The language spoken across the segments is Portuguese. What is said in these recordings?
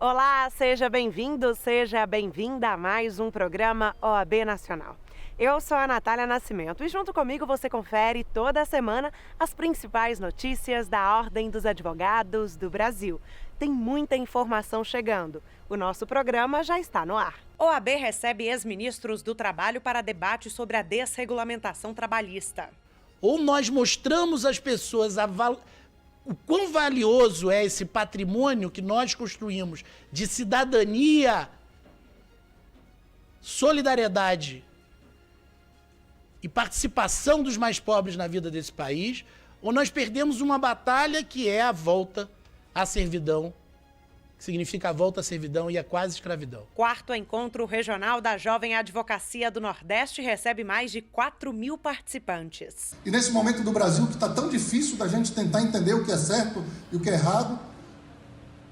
Olá, seja bem-vindo, seja bem-vinda a mais um programa OAB Nacional. Eu sou a Natália Nascimento e junto comigo você confere toda semana as principais notícias da Ordem dos Advogados do Brasil. Tem muita informação chegando. O nosso programa já está no ar. OAB recebe ex-ministros do Trabalho para debate sobre a desregulamentação trabalhista. Ou nós mostramos às pessoas o quão valioso é esse patrimônio que nós construímos de cidadania, solidariedade e participação dos mais pobres na vida desse país, ou nós perdemos uma batalha que é a volta à servidão, que significa a volta à servidão e a quase escravidão. Quarto encontro regional da Jovem Advocacia do Nordeste recebe mais de 4.000 participantes. E nesse momento do Brasil que está tão difícil da gente tentar entender o que é certo e o que é errado,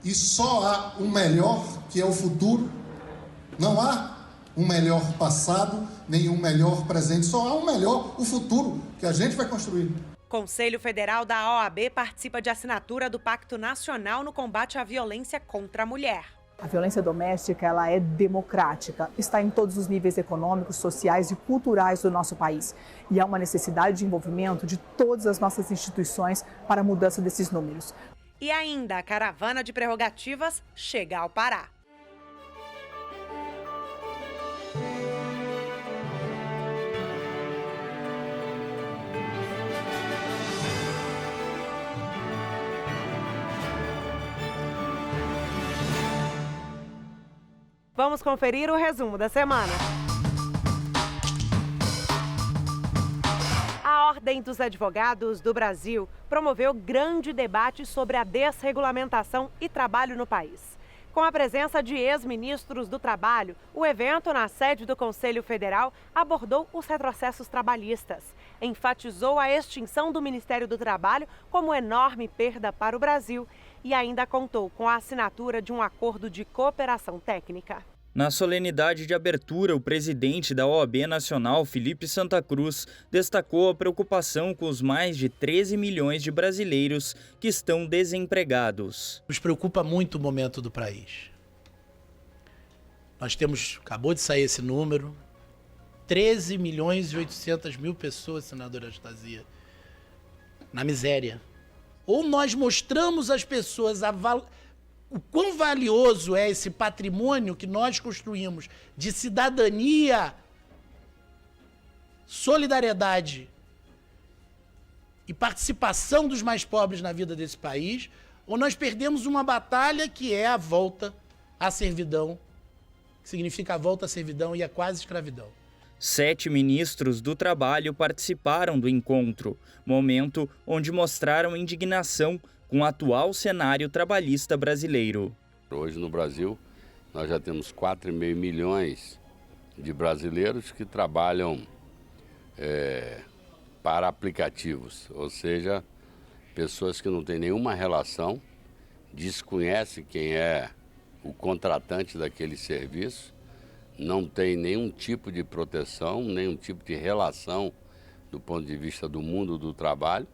e só há um melhor, que é o futuro, não há um melhor passado, nem um melhor presente, só há um melhor, o futuro, que a gente vai construir. Conselho Federal da OAB participa de assinatura do Pacto Nacional no combate à violência contra a mulher. A violência doméstica, ela é democrática, está em todos os níveis econômicos, sociais e culturais do nosso país. E há uma necessidade de envolvimento de todas as nossas instituições para a mudança desses números. E ainda a caravana de prerrogativas chega ao Pará. Vamos conferir o resumo da semana. A Ordem dos Advogados do Brasil promoveu grande debate sobre a desregulamentação e trabalho no país. Com a presença de ex-ministros do Trabalho, o evento na sede do Conselho Federal abordou os retrocessos trabalhistas, enfatizou a extinção do Ministério do Trabalho como enorme perda para o Brasil e ainda contou com a assinatura de um acordo de cooperação técnica. Na solenidade de abertura, o presidente da OAB Nacional, Felipe Santa Cruz, destacou a preocupação com os mais de 13 milhões de brasileiros que estão desempregados. Nos preocupa muito o momento do país. Nós temos, acabou de sair esse número, 13 milhões e 800 mil pessoas, senadora Anastasia, na miséria. Ou nós mostramos às pessoas o quão valioso é esse patrimônio que nós construímos de cidadania, solidariedade e participação dos mais pobres na vida desse país, ou nós perdemos uma batalha que é a volta à servidão, que significa a volta à servidão e a quase escravidão. 7 ministros do Trabalho participaram do encontro, momento onde mostraram indignação com o atual cenário trabalhista brasileiro. Hoje no Brasil, nós já temos 4,5 milhões de brasileiros que trabalham para aplicativos, ou seja, pessoas que não têm nenhuma relação, desconhecem quem é o contratante daquele serviço, não tem nenhum tipo de proteção, nenhum tipo de relação do ponto de vista do mundo do trabalho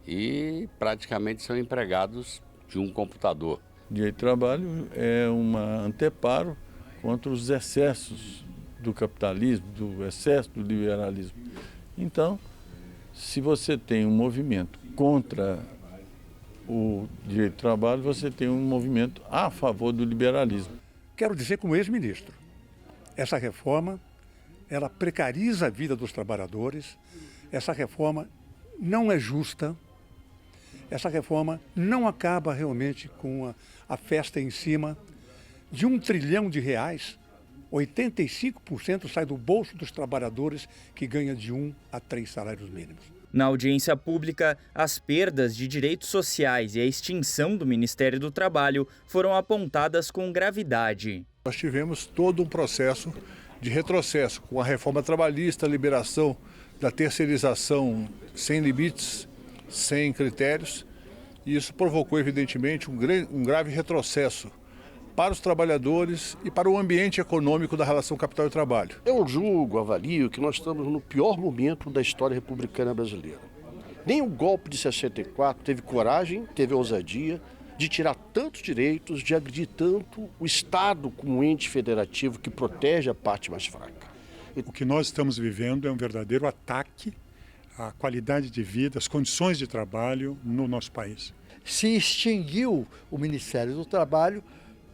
e praticamente são empregados de um computador. Direito do trabalho é um anteparo contra os excessos do capitalismo, do excesso do liberalismo. Então, se você tem um movimento contra o direito do trabalho, você tem um movimento a favor do liberalismo. Quero dizer, como ex-ministro, essa reforma, ela precariza a vida dos trabalhadores, essa reforma não é justa, essa reforma não acaba realmente com a festa em cima de R$1 trilhão, 85% sai do bolso dos trabalhadores que ganham de 1 a 3 salários mínimos. Na audiência pública, as perdas de direitos sociais e a extinção do Ministério do Trabalho foram apontadas com gravidade. Nós tivemos todo um processo de retrocesso com a reforma trabalhista, a liberação da terceirização sem limites, sem critérios, e isso provocou, evidentemente, um grave retrocesso para os trabalhadores e para o ambiente econômico da relação capital e trabalho. Eu julgo, avalio que nós estamos no pior momento da história republicana brasileira. Nem o golpe de 64 teve coragem, teve ousadia de tirar tantos direitos, de agredir tanto o Estado como um ente federativo que protege a parte mais fraca. O que nós estamos vivendo é um verdadeiro ataque à qualidade de vida, às condições de trabalho no nosso país. Se extinguiu o Ministério do Trabalho,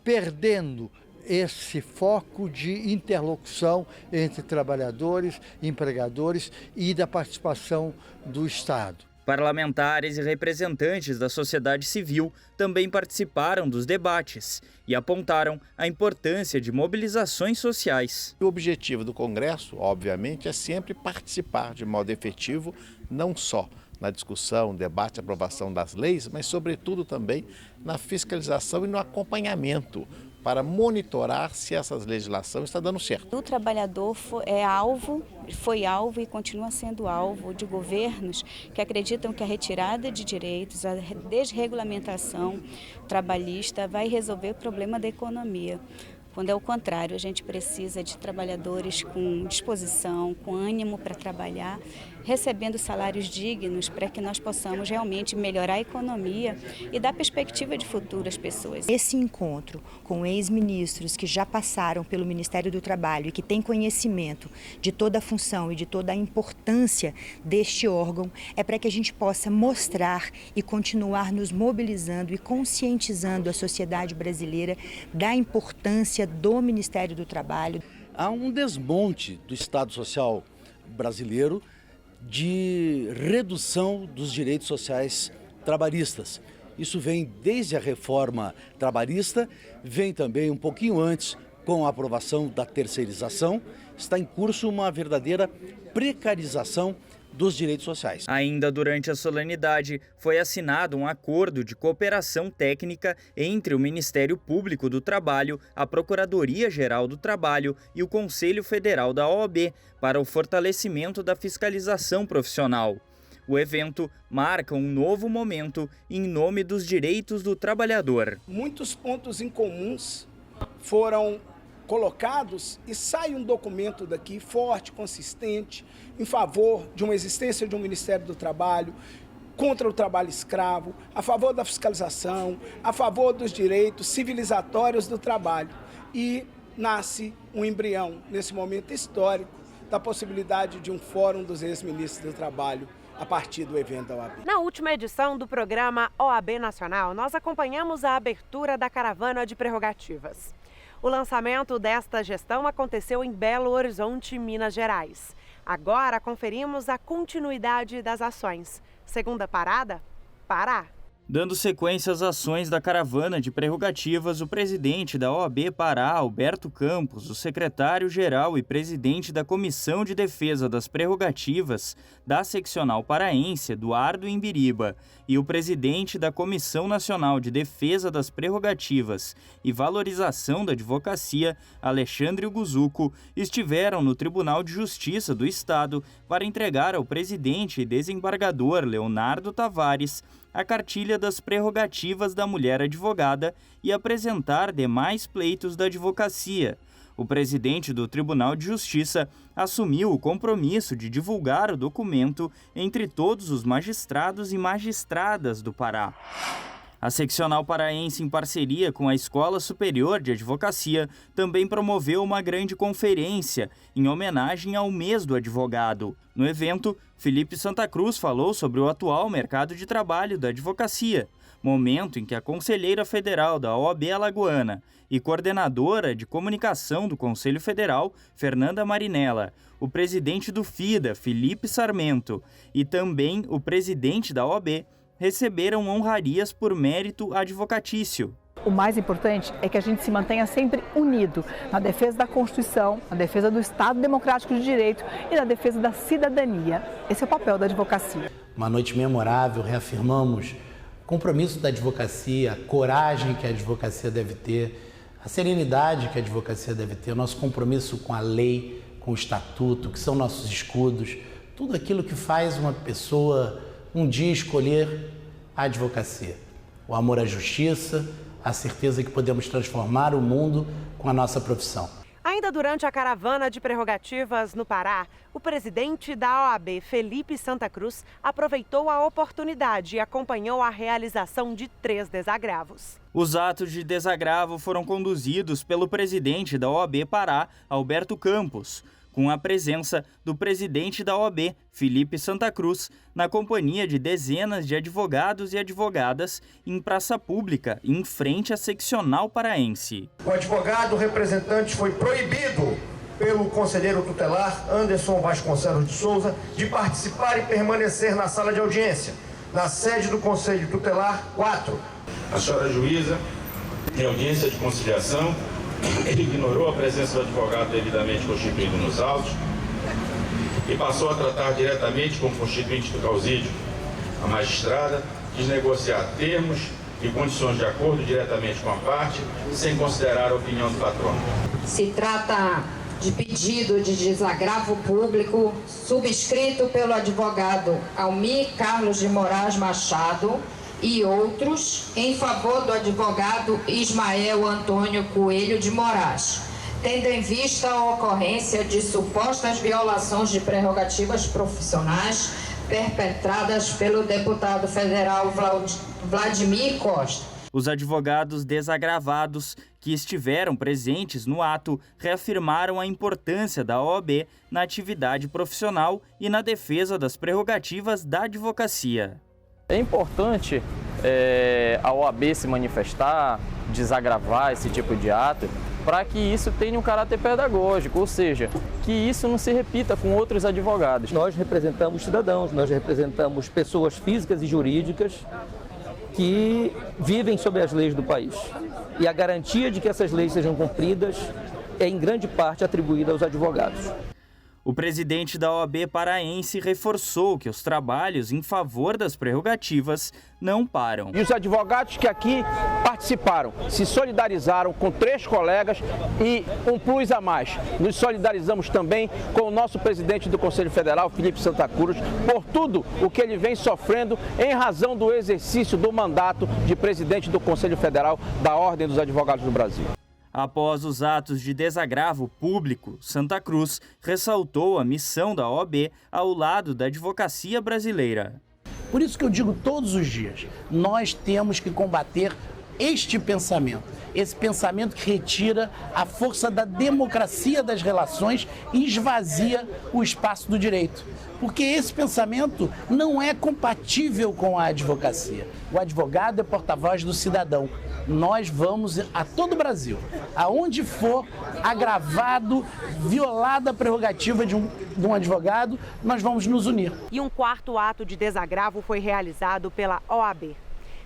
perdendo esse foco de interlocução entre trabalhadores, empregadores e da participação do Estado. Parlamentares e representantes da sociedade civil também participaram dos debates e apontaram a importância de mobilizações sociais. O objetivo do Congresso, obviamente, é sempre participar de modo efetivo, não só na discussão, debate, aprovação das leis, mas sobretudo também na fiscalização e no acompanhamento para monitorar se essa legislação está dando certo. O trabalhador foi alvo e continua sendo alvo de governos que acreditam que a retirada de direitos, a desregulamentação trabalhista vai resolver o problema da economia. Quando é o contrário, a gente precisa de trabalhadores com disposição, com ânimo para trabalhar, recebendo salários dignos para que nós possamos realmente melhorar a economia e dar perspectiva de futuro às pessoas. Esse encontro com ex-ministros que já passaram pelo Ministério do Trabalho e que têm conhecimento de toda a função e de toda a importância deste órgão é para que a gente possa mostrar e continuar nos mobilizando e conscientizando a sociedade brasileira da importância do Ministério do Trabalho. Há um desmonte do Estado Social brasileiro de redução dos direitos sociais trabalhistas. Isso vem desde a reforma trabalhista, vem também um pouquinho antes com a aprovação da terceirização. Está em curso uma verdadeira precarização dos direitos sociais. Ainda durante a solenidade, foi assinado um acordo de cooperação técnica entre o Ministério Público do Trabalho, a Procuradoria-Geral do Trabalho e o Conselho Federal da OAB para o fortalecimento da fiscalização profissional. O evento marca um novo momento em nome dos direitos do trabalhador. Muitos pontos em comuns foram colocados e sai um documento daqui forte, consistente, em favor de uma existência de um Ministério do Trabalho, contra o trabalho escravo, a favor da fiscalização, a favor dos direitos civilizatórios do trabalho. E nasce um embrião, nesse momento histórico, da possibilidade de um fórum dos ex-ministros do Trabalho a partir do evento da OAB. Na última edição do programa OAB Nacional, nós acompanhamos a abertura da Caravana de Prerrogativas. O lançamento desta gestão aconteceu em Belo Horizonte, Minas Gerais. Agora conferimos a continuidade das ações. Segunda parada, Pará. Dando sequência às ações da Caravana de Prerrogativas, o presidente da OAB Pará, Alberto Campos, o secretário-geral e presidente da Comissão de Defesa das Prerrogativas da Seccional Paraense, Eduardo Imbiriba, e o presidente da Comissão Nacional de Defesa das Prerrogativas e Valorização da Advocacia, Alexandre Uguzuco, estiveram no Tribunal de Justiça do Estado para entregar ao presidente e desembargador Leonardo Tavares a cartilha das prerrogativas da mulher advogada e apresentar demais pleitos da advocacia. O presidente do Tribunal de Justiça assumiu o compromisso de divulgar o documento entre todos os magistrados e magistradas do Pará. A seccional paraense, em parceria com a Escola Superior de Advocacia, também promoveu uma grande conferência em homenagem ao mês do advogado. No evento, Felipe Santa Cruz falou sobre o atual mercado de trabalho da advocacia, momento em que a conselheira federal da OAB Alagoana e coordenadora de comunicação do Conselho Federal, Fernanda Marinella, o presidente do FIDA, Felipe Sarmento, e também o presidente da OAB, receberam honrarias por mérito advocatício. O mais importante é que a gente se mantenha sempre unido na defesa da Constituição, na defesa do Estado Democrático de Direito e na defesa da cidadania. Esse é o papel da advocacia. Uma noite memorável, reafirmamos o compromisso da advocacia, a coragem que a advocacia deve ter, a serenidade que a advocacia deve ter, o nosso compromisso com a lei, com o estatuto, que são nossos escudos, tudo aquilo que faz uma pessoa um dia escolher a advocacia, o amor à justiça, a certeza que podemos transformar o mundo com a nossa profissão. A Ainda durante a caravana de prerrogativas no Pará, o presidente da OAB, Felipe Santa Cruz, aproveitou a oportunidade e acompanhou a realização de 3 desagravos. Os atos de desagravo foram conduzidos pelo presidente da OAB Pará, Alberto Campos, com a presença do presidente da OAB, Felipe Santa Cruz, na companhia de dezenas de advogados e advogadas em praça pública, em frente à seccional paraense. O advogado representante foi proibido pelo conselheiro tutelar Anderson Vasconcelos de Souza de participar e permanecer na sala de audiência, na sede do Conselho Tutelar 4. A senhora juíza, em audiência de conciliação, ele ignorou a presença do advogado devidamente constituído nos autos e passou a tratar diretamente com o constituinte do causídio. A magistrada quis negociar termos e condições de acordo diretamente com a parte, sem considerar a opinião do patrão. Se trata de pedido de desagravo público subscrito pelo advogado Almir Carlos de Moraes Machado e outros em favor do advogado Ismael Antônio Coelho de Moraes, tendo em vista a ocorrência de supostas violações de prerrogativas profissionais perpetradas pelo deputado federal Vladimir Costa. Os advogados desagravados que estiveram presentes no ato reafirmaram a importância da OAB na atividade profissional e na defesa das prerrogativas da advocacia. É importante a OAB se manifestar, desagravar esse tipo de ato, para que isso tenha um caráter pedagógico, ou seja, que isso não se repita com outros advogados. Nós representamos cidadãos, nós representamos pessoas físicas e jurídicas que vivem sob as leis do país. E a garantia de que essas leis sejam cumpridas é em grande parte atribuída aos advogados. O presidente da OAB paraense reforçou que os trabalhos em favor das prerrogativas não param. E os advogados que aqui participaram se solidarizaram com 3 colegas e um plus a mais. Nos solidarizamos também com o nosso presidente do Conselho Federal, Felipe Santa Cruz, por tudo o que ele vem sofrendo em razão do exercício do mandato de presidente do Conselho Federal da Ordem dos Advogados do Brasil. Após os atos de desagravo público, Santa Cruz ressaltou a missão da OAB ao lado da advocacia brasileira. Por isso que eu digo todos os dias, nós temos que combater este pensamento, esse pensamento que retira a força da democracia das relações e esvazia o espaço do direito. Porque esse pensamento não é compatível com a advocacia. O advogado é porta-voz do cidadão. Nós vamos a todo o Brasil, aonde for agravado, violada a prerrogativa de um advogado, nós vamos nos unir. E um 4º ato de desagravo foi realizado pela OAB.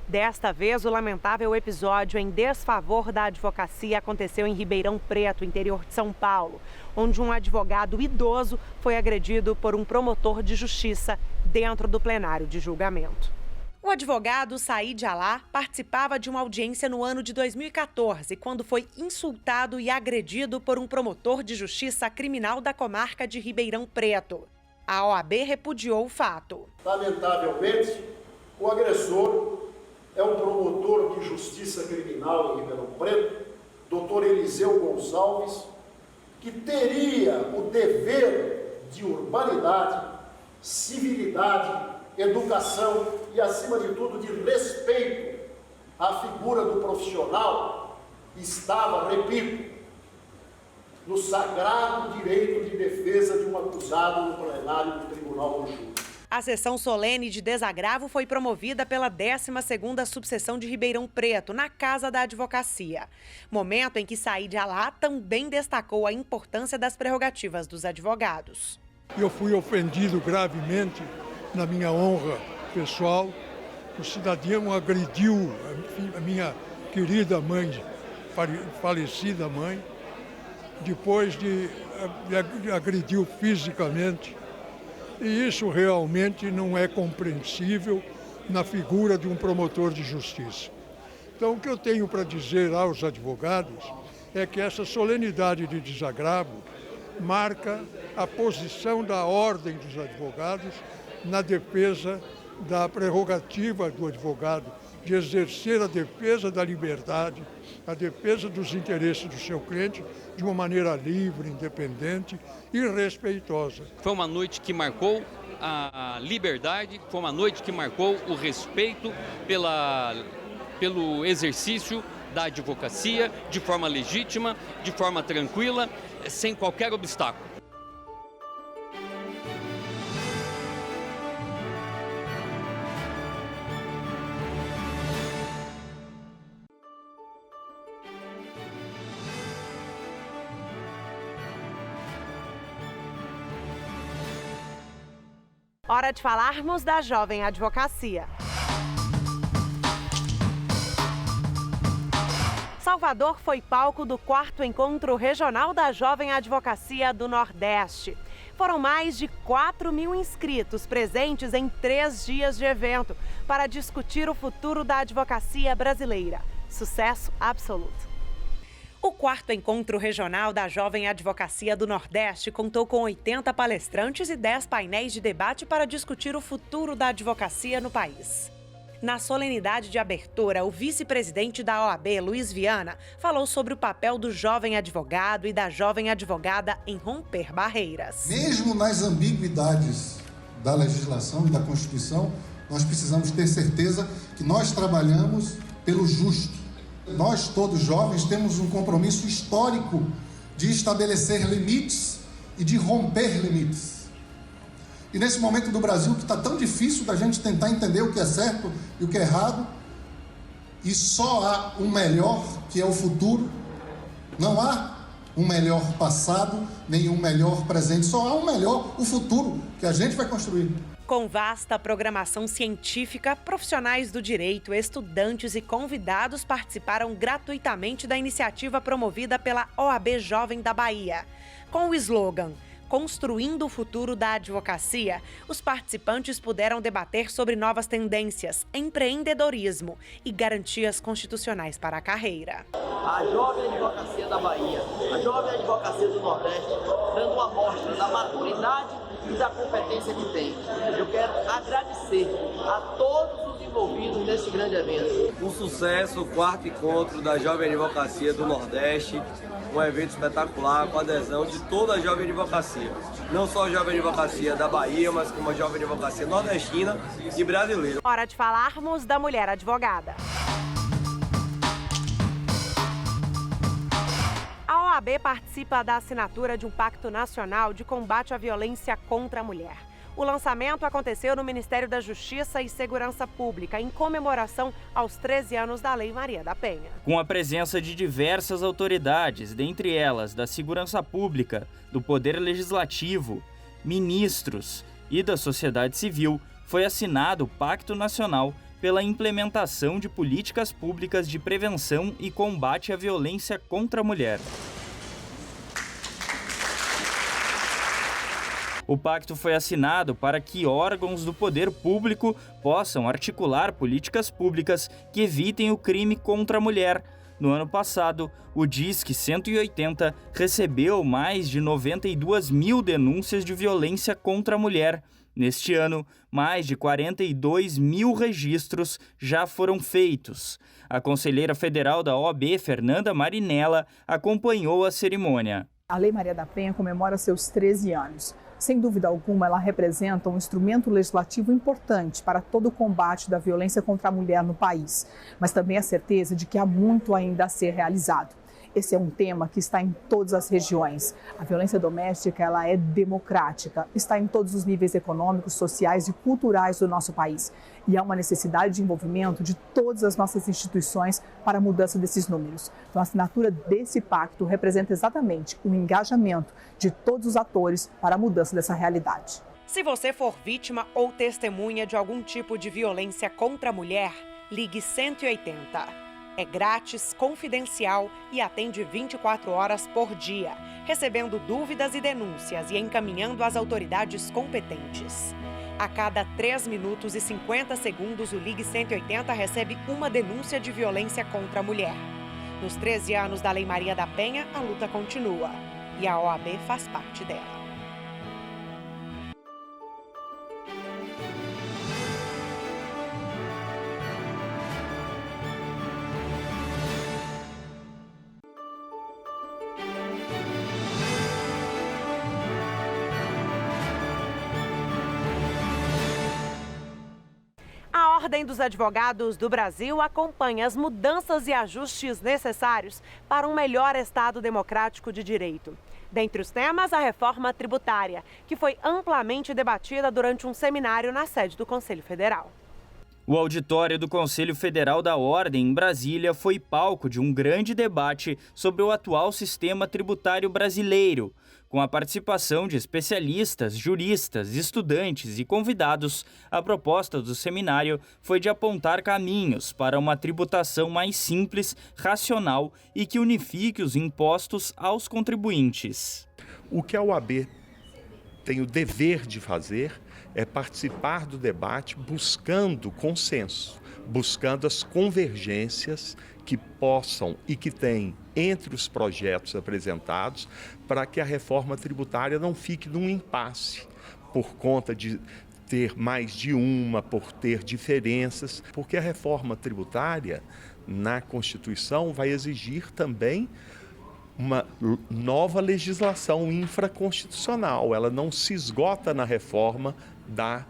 Desta vez, o lamentável episódio em desfavor da advocacia aconteceu em Ribeirão Preto, interior de São Paulo, onde um advogado idoso foi agredido por um promotor de justiça dentro do plenário de julgamento. O advogado Said Alá participava de uma audiência no ano de 2014, quando foi insultado e agredido por um promotor de justiça criminal da comarca de Ribeirão Preto. A OAB repudiou o fato. Lamentavelmente, o agressor é um promotor de justiça criminal em Ribeirão Preto, Dr. Eliseu Gonçalves, que teria o dever de urbanidade, civilidade, educação e, acima de tudo, de respeito à figura do profissional, estava, repito, no sagrado direito de defesa de um acusado no plenário do Tribunal do Júri. A sessão solene de desagravo foi promovida pela 12ª Subseção de Ribeirão Preto, na Casa da Advocacia. Momento em que Said Alá também destacou a importância das prerrogativas dos advogados. Eu fui ofendido gravemente na minha honra pessoal. O cidadão agrediu a minha querida mãe, falecida mãe, depois de agrediu fisicamente. E isso realmente não é compreensível na figura de um promotor de justiça. Então, o que eu tenho para dizer aos advogados é que essa solenidade de desagravo marca a posição da Ordem dos Advogados na defesa da prerrogativa do advogado de exercer a defesa da liberdade, a defesa dos interesses do seu cliente de uma maneira livre, independente e respeitosa. Foi uma noite que marcou a liberdade, foi uma noite que marcou o respeito pelo exercício da advocacia de forma legítima, de forma tranquila, sem qualquer obstáculo. Hora de falarmos da Jovem Advocacia. Salvador foi palco do 4º Encontro Regional da Jovem Advocacia do Nordeste. Foram mais de 4.000 inscritos presentes em 3 dias de evento para discutir o futuro da advocacia brasileira. Sucesso absoluto. O 4º Encontro Regional da Jovem Advocacia do Nordeste contou com 80 palestrantes e 10 painéis de debate para discutir o futuro da advocacia no país. Na solenidade de abertura, o vice-presidente da OAB, Luiz Viana, falou sobre o papel do jovem advogado e da jovem advogada em romper barreiras. Mesmo nas ambiguidades da legislação e da Constituição, nós precisamos ter certeza que nós trabalhamos pelo justo. Nós, todos jovens, temos um compromisso histórico de estabelecer limites e de romper limites. E nesse momento do Brasil que está tão difícil da gente tentar entender o que é certo e o que é errado, e só há um melhor, que é o futuro, não há um melhor passado, nem um melhor presente, só há um melhor, o futuro, que a gente vai construir. Com vasta programação científica, profissionais do direito, estudantes e convidados participaram gratuitamente da iniciativa promovida pela OAB Jovem da Bahia. Com o slogan Construindo o Futuro da Advocacia, os participantes puderam debater sobre novas tendências, empreendedorismo e garantias constitucionais para a carreira. A Jovem Advocacia da Bahia, a Jovem Advocacia do Nordeste, dando uma amostra da maturidade e da competência que tem. Eu quero agradecer a todos os envolvidos nesse grande evento. Um sucesso, o 4º encontro da Jovem Advocacia do Nordeste, um evento espetacular com a adesão de toda a Jovem Advocacia. Não só a Jovem Advocacia da Bahia, mas como a Jovem Advocacia nordestina e brasileira. Hora de falarmos da mulher advogada. A OAB participa da assinatura de um Pacto Nacional de Combate à Violência contra a Mulher. O lançamento aconteceu no Ministério da Justiça e Segurança Pública, em comemoração aos 13 anos da Lei Maria da Penha. Com a presença de diversas autoridades, dentre elas da Segurança Pública, do Poder Legislativo, ministros e da sociedade civil, foi assinado o Pacto Nacional pela implementação de políticas públicas de prevenção e combate à violência contra a mulher. O pacto foi assinado para que órgãos do poder público possam articular políticas públicas que evitem o crime contra a mulher. No ano passado, o DISC 180 recebeu mais de 92 mil denúncias de violência contra a mulher. Neste ano, mais de 42 mil registros já foram feitos. A conselheira federal da OAB, Fernanda Marinella, acompanhou a cerimônia. A Lei Maria da Penha comemora seus 13 anos. Sem dúvida alguma, ela representa um instrumento legislativo importante para todo o combate da violência contra a mulher no país, mas também a certeza de que há muito ainda a ser realizado. Esse é um tema que está em todas as regiões. A violência doméstica, ela é democrática, está em todos os níveis econômicos, sociais e culturais do nosso país. E há uma necessidade de envolvimento de todas as nossas instituições para a mudança desses números. Então, a assinatura desse pacto representa exatamente o engajamento de todos os atores para a mudança dessa realidade. Se você for vítima ou testemunha de algum tipo de violência contra a mulher, ligue 180. É grátis, confidencial e atende 24 horas por dia, recebendo dúvidas e denúncias e encaminhando às autoridades competentes. A cada 3 minutos e 50 segundos, o Ligue 180 recebe uma denúncia de violência contra a mulher. Nos 13 anos da Lei Maria da Penha, a luta continua e a OAB faz parte dela. Ordem dos Advogados do Brasil acompanha as mudanças e ajustes necessários para um melhor Estado democrático de direito. Dentre os temas, a reforma tributária, que foi amplamente debatida durante um seminário na sede do Conselho Federal. O auditório do Conselho Federal da Ordem, em Brasília, foi palco de um grande debate sobre o atual sistema tributário brasileiro. Com a participação de especialistas, juristas, estudantes e convidados, a proposta do seminário foi de apontar caminhos para uma tributação mais simples, racional e que unifique os impostos aos contribuintes. O que a OAB tem o dever de fazer é participar do debate buscando consenso, buscando as convergências que possam e que têm entre os projetos apresentados para que a reforma tributária não fique num impasse por conta de ter mais de uma, por ter diferenças, porque a reforma tributária na Constituição vai exigir também uma nova legislação infraconstitucional. Ela não se esgota na reforma da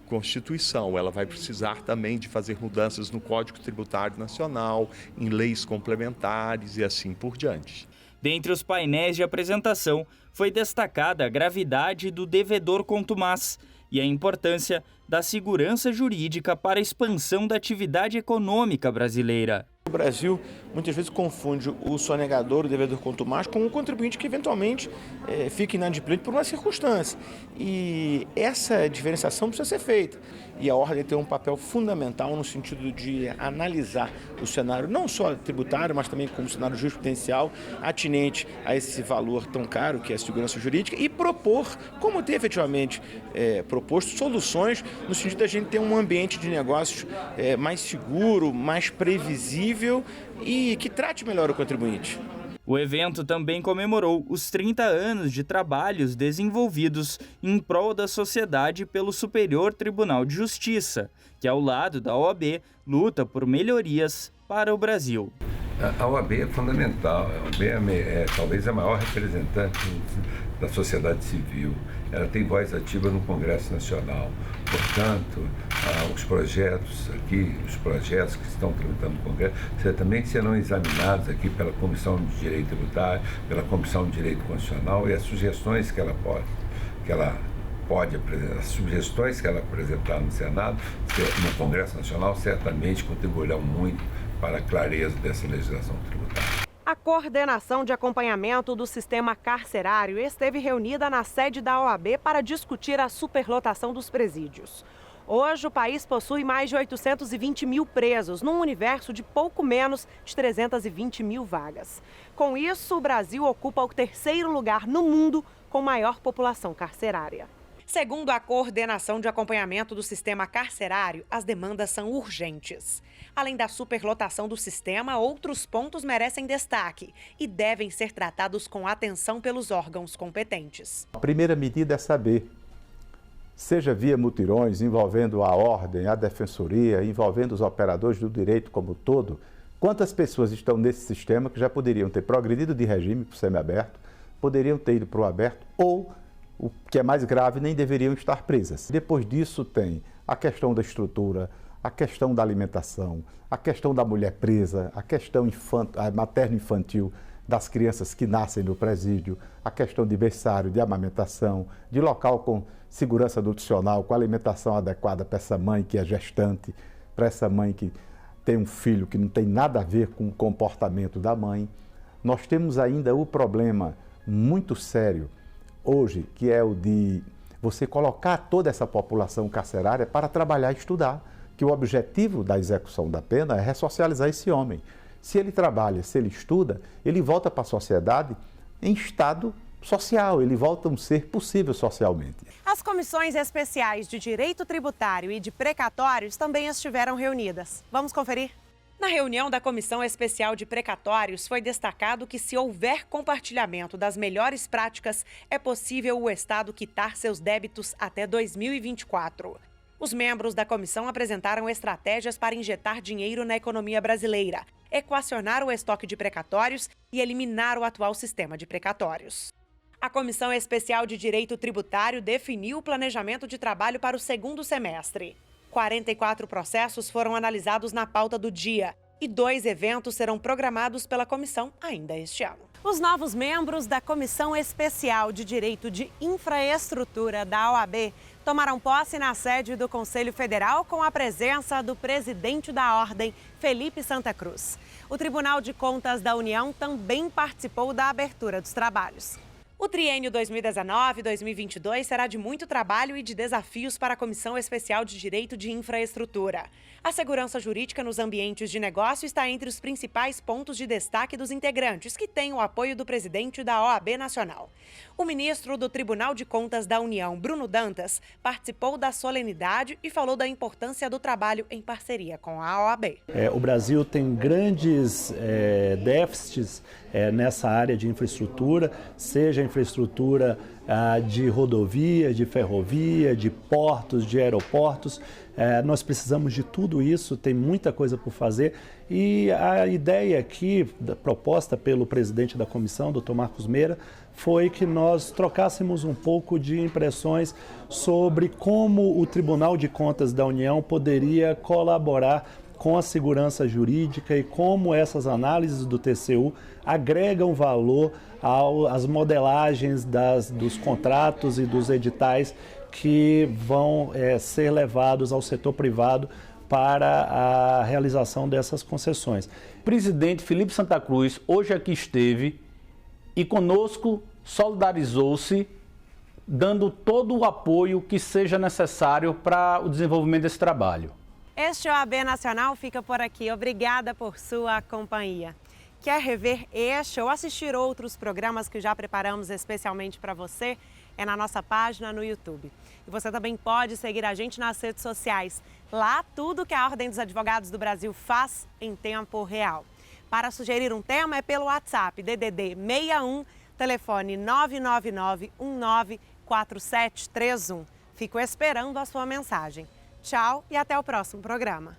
Constituição, ela vai precisar também de fazer mudanças no Código Tributário Nacional, em leis complementares e assim por diante. Dentre os painéis de apresentação, foi destacada a gravidade do devedor contumaz e a importância da segurança jurídica para a expansão da atividade econômica brasileira. O Brasil muitas vezes confunde o sonegador, o devedor contumaz, com um contribuinte que eventualmente fica inadimplente por uma circunstância. E essa diferenciação precisa ser feita. E a ordem tem um papel fundamental no sentido de analisar o cenário, não só tributário, mas também como cenário jurisprudencial, atinente a esse valor tão caro que é a segurança jurídica, e propor, como tem efetivamente proposto, soluções no sentido da gente ter um ambiente de negócios mais seguro, mais previsível e que trate melhor o contribuinte. O evento também comemorou os 30 anos de trabalhos desenvolvidos em prol da sociedade pelo Superior Tribunal de Justiça, que ao lado da OAB luta por melhorias para o Brasil. A OAB é fundamental, a OAB é talvez a maior representante da sociedade civil. Ela tem voz ativa no Congresso Nacional. Portanto, os projetos aqui, os projetos que estão tramitando no Congresso, certamente serão examinados aqui pela Comissão de Direito Tributário, pela Comissão de Direito Constitucional, e as sugestões que ela pode apresentar, as sugestões que ela apresentar no Senado, no Congresso Nacional, certamente contribuirão muito para a clareza dessa legislação tributária. A coordenação de acompanhamento do sistema carcerário esteve reunida na sede da OAB para discutir a superlotação dos presídios. Hoje, o país possui mais de 820 mil presos, num universo de pouco menos de 320 mil vagas. Com isso, o Brasil ocupa o terceiro lugar no mundo com maior população carcerária. Segundo a coordenação de acompanhamento do sistema carcerário, as demandas são urgentes. Além da superlotação do sistema, outros pontos merecem destaque e devem ser tratados com atenção pelos órgãos competentes. A primeira medida é saber, seja via mutirões envolvendo a ordem, a defensoria, envolvendo os operadores do direito como um todo, quantas pessoas estão nesse sistema que já poderiam ter progredido de regime para o semiaberto, poderiam ter ido para o aberto ou, o que é mais grave, nem deveriam estar presas. Depois disso tem a questão da estrutura, a questão da alimentação, a questão da mulher presa, a questão materno-infantil das crianças que nascem no presídio, a questão de berçário, de amamentação, de local com segurança nutricional, com alimentação adequada para essa mãe que é gestante, para essa mãe que tem um filho que não tem nada a ver com o comportamento da mãe. Nós temos ainda o problema muito sério hoje, que é o de você colocar toda essa população carcerária para trabalhar e estudar, que o objetivo da execução da pena é ressocializar esse homem. Se ele trabalha, se ele estuda, ele volta para a sociedade em estado social, ele volta a um ser possível socialmente. As comissões especiais de direito tributário e de precatórios também estiveram reunidas. Vamos conferir? Na reunião da Comissão Especial de Precatórios, foi destacado que, se houver compartilhamento das melhores práticas, é possível o Estado quitar seus débitos até 2024. Os membros da comissão apresentaram estratégias para injetar dinheiro na economia brasileira, equacionar o estoque de precatórios e eliminar o atual sistema de precatórios. A Comissão Especial de Direito Tributário definiu o planejamento de trabalho para o segundo semestre. 44 processos foram analisados na pauta do dia e 2 eventos serão programados pela comissão ainda este ano. Os novos membros da Comissão Especial de Direito de Infraestrutura da OAB tomaram posse na sede do Conselho Federal com a presença do presidente da Ordem, Felipe Santa Cruz. O Tribunal de Contas da União também participou da abertura dos trabalhos. O triênio 2019-2022 será de muito trabalho e de desafios para a Comissão Especial de Direito de Infraestrutura. A segurança jurídica nos ambientes de negócio está entre os principais pontos de destaque dos integrantes, que têm o apoio do presidente da OAB Nacional. O ministro do Tribunal de Contas da União, Bruno Dantas, participou da solenidade e falou da importância do trabalho em parceria com a OAB. O Brasil tem grandes déficits nessa área de infraestrutura, seja infraestrutura de rodovia, de ferrovia, de portos, de aeroportos. Nós precisamos de tudo isso, tem muita coisa por fazer e a ideia aqui, proposta pelo presidente da comissão, Dr. Marcos Meira, foi que nós trocássemos um pouco de impressões sobre como o Tribunal de Contas da União poderia colaborar com a segurança jurídica e como essas análises do TCU agregam valor às modelagens dos contratos e dos editais que vão ser levados ao setor privado para a realização dessas concessões. O presidente Felipe Santa Cruz hoje aqui esteve e conosco solidarizou-se, dando todo o apoio que seja necessário para o desenvolvimento desse trabalho. Este OAB Nacional fica por aqui. Obrigada por sua companhia. Quer rever este ou assistir outros programas que já preparamos especialmente para você? É na nossa página no YouTube. E você também pode seguir a gente nas redes sociais. Lá, tudo que a Ordem dos Advogados do Brasil faz em tempo real. Para sugerir um tema é pelo WhatsApp, DDD 61, telefone 999-194731. Fico esperando a sua mensagem. Tchau e até o próximo programa.